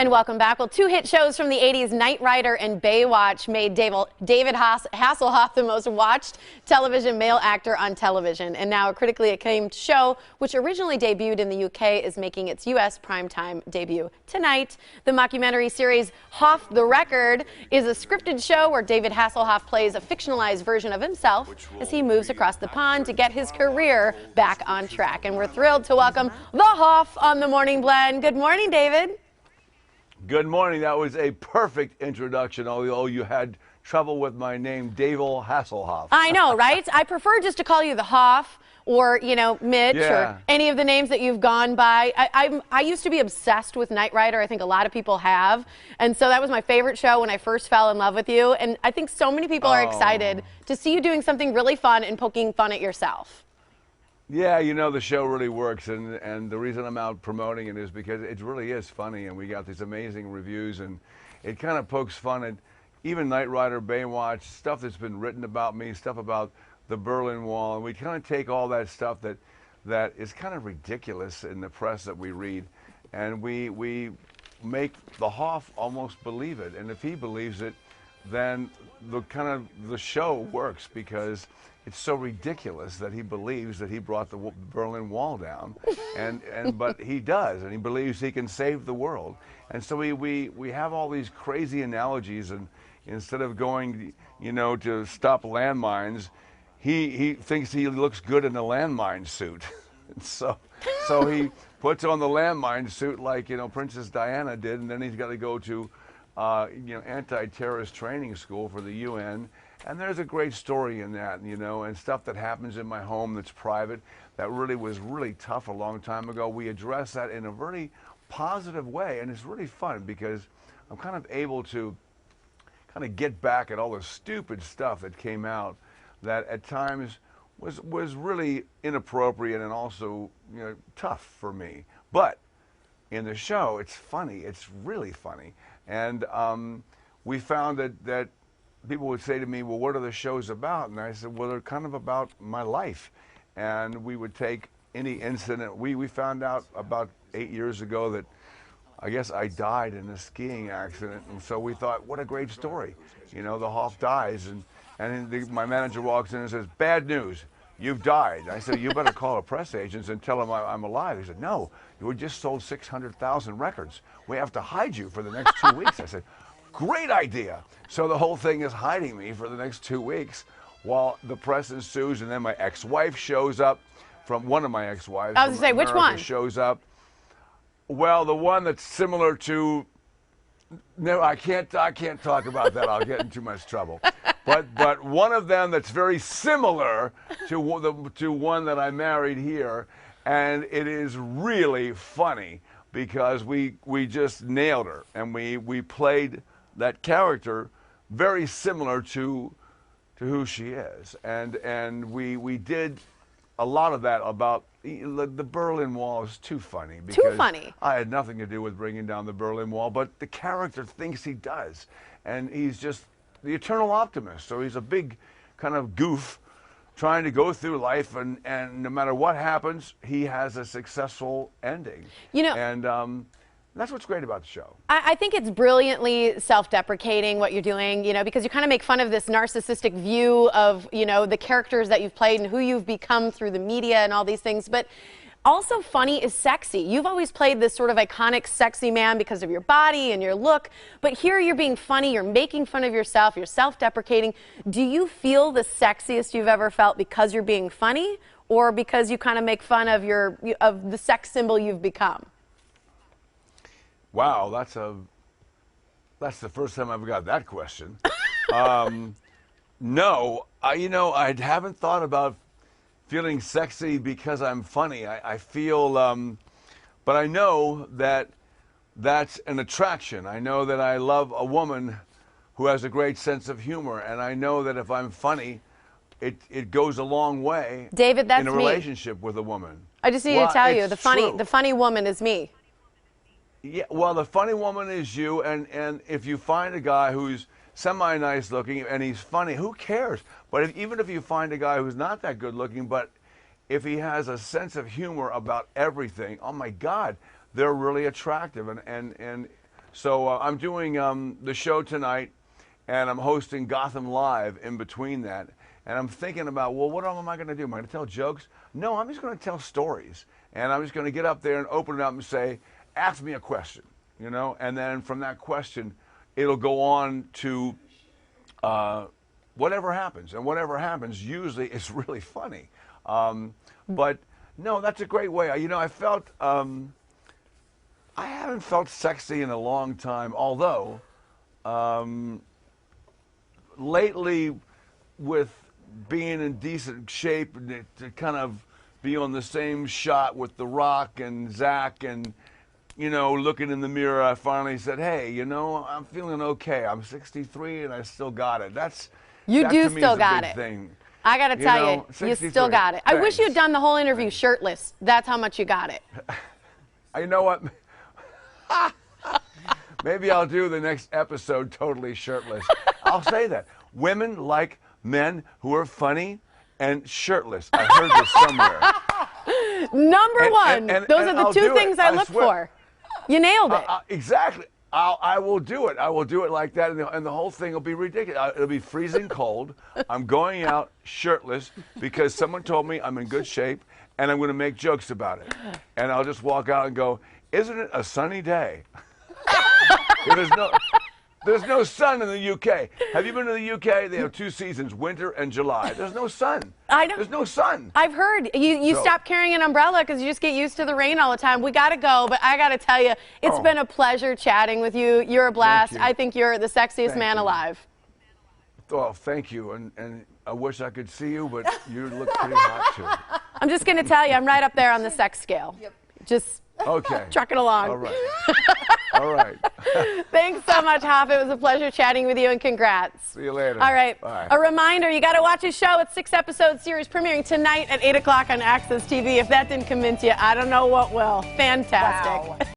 And welcome back. Well, two hit shows from the 80s, Knight Rider and Baywatch, made David Hasselhoff the most watched television male actor on television. And now a critically acclaimed show, which originally debuted in the UK, is making its U.S. primetime debut tonight. The mockumentary series Hoff the Record is a scripted show where David Hasselhoff plays a fictionalized version of himself as he moves across the pond to get his career back on track. And we're thrilled to welcome the Hoff on the Morning Blend. Good morning, David. Good morning. That was a perfect introduction, although you had trouble with my name, David Hasselhoff. I know, right? I prefer just to call you the Hoff or, you know, Mitch or any of the names that you've gone by. I used to be obsessed with Knight Rider. I think a lot of people have. And so that was my favorite show when I first fell in love with you. And I think so many people are excited to see you doing something really fun and poking fun at yourself. Yeah, you know, the show really works, and the reason I'm out promoting it is because it really is funny, and we got these amazing reviews, and it kind of pokes fun at even Knight Rider, Baywatch, stuff that's been written about me, stuff about the Berlin Wall, and we kind of take all that stuff that is kind of ridiculous in the press that we read, and we make the Hoff almost believe it, and if he believes it, then the show works because it's so ridiculous that he believes that he brought the Berlin Wall down, but he does, and he believes he can save the world. And so we have all these crazy analogies, and instead of going, you know, to stop landmines, he thinks he looks good in a landmine suit. so he puts on the landmine suit like, you know, Princess Diana did, and then he's got to go to you know, anti-terrorist training school for the UN. And there's a great story in that, you know, and stuff that happens in my home that's private that really was really tough a long time ago. We address that in a very positive way, and it's really fun because I'm kind of able to kind of get back at all the stupid stuff that came out that at times was really inappropriate and also, you know, tough for me. But in the show, it's funny. It's really funny. And we found that people would say to me, well, what are the shows about? And I said, well, they're kind of about my life. And we would take any incident. We found out about 8 years ago that I guess I died in a skiing accident. And so we thought, what a great story. You know, the Hoff dies. And my manager walks in and says, bad news, you've died. I said, you better call a press agents and tell them I'm alive. He said, no, you just sold 600,000 records. We have to hide you for the next 2 weeks. I said, great idea. So the whole thing is hiding me for the next 2 weeks while the press ensues, and then my ex-wife shows up from one of my ex-wives. I was going to say, which one? Shows up. Well, the one that's similar to, no, I can't talk about that. I'll get in too much trouble. But one of them that's very similar to one that I married here, and it is really funny because we just nailed her, and we played that character very similar to who she is, and we did a lot of that about the Berlin Wall. Is too funny because too funny. I had nothing to do with bringing down the Berlin Wall, but the character thinks he does, and he's just the eternal optimist. So he's a big kind of goof trying to go through life, and no matter what happens, he has a successful ending. You know, and that's what's great about the show. I think it's brilliantly self-deprecating what you're doing, you know, because you kind of make fun of this narcissistic view of, you know, the characters that you've played and who you've become through the media and all these things. But also funny is sexy. You've always played this sort of iconic sexy man because of your body and your look. But here you're being funny, you're making fun of yourself, you're self-deprecating. Do you feel the sexiest you've ever felt because you're being funny, or because you kind of make fun of the sex symbol you've become? Wow, that's the first time I've got that question. No, you know, I haven't thought about feeling sexy because I'm funny. I feel, but I know that that's an attraction. I know that I love a woman who has a great sense of humor, and I know that if I'm funny, it goes a long way. David, that's in a relationship with a woman. I just need to tell you, the funny woman is me. Yeah, well, the funny woman is you, and if you find a guy who's semi-nice looking and he's funny, who cares? But even if you find a guy who's not that good looking, but if he has a sense of humor about everything, oh my God, they're really attractive. And So I'm doing the show tonight, and I'm hosting Gotham Live in between that. And I'm thinking about, well, what am I going to do? Am I going to tell jokes? No, I'm just going to tell stories. And I'm just going to get up there and open it up and say, ask me a question, you know? And then from that question, it'll go on to whatever happens. And whatever happens, usually it's really funny. But no, that's a great way. You know, I felt, I haven't felt sexy in a long time, although lately with being in decent shape and to kind of be on the same shot with The Rock and Zach and, you know, looking in the mirror, I finally said, hey, you know, I'm feeling okay. I'm 63 and I still got it. You do still got it. Thing. I got to tell you, you still got it. Thanks. I wish you'd done the whole interview shirtless. That's how much you got it. You know what? Maybe I'll do the next episode totally shirtless. I'll say that. Women like men who are funny and shirtless. I heard this somewhere. Number one. Those are the two things I look for. You nailed it. Exactly. I will do it. I will do it like that, and the whole thing will be ridiculous. It'll be freezing cold. I'm going out shirtless because someone told me I'm in good shape, and I'm going to make jokes about it. And I'll just walk out and go, isn't it a sunny day? There's no sun in the UK. Have you been to the UK? They have 2 seasons, winter and July. There's no sun. I know. There's no sun. I've heard. You stop carrying an umbrella because you just get used to the rain all the time. We got to go, but I got to tell you, it's been a pleasure chatting with you. You're a blast. Thank you. I think you're the sexiest man alive. Oh, thank you. And I wish I could see you, but you look pretty hot, too. I'm just going to tell you, I'm right up there on the sex scale. Yep. Just truck it along. All right. All right. Thanks so much, Hoff. It was a pleasure chatting with you, and congrats. See you later. All right. Bye. A reminder, you got to watch his show. It's 6-episode series premiering tonight at 8 o'clock on AXS TV. If that didn't convince you, I don't know what will. Fantastic. Wow.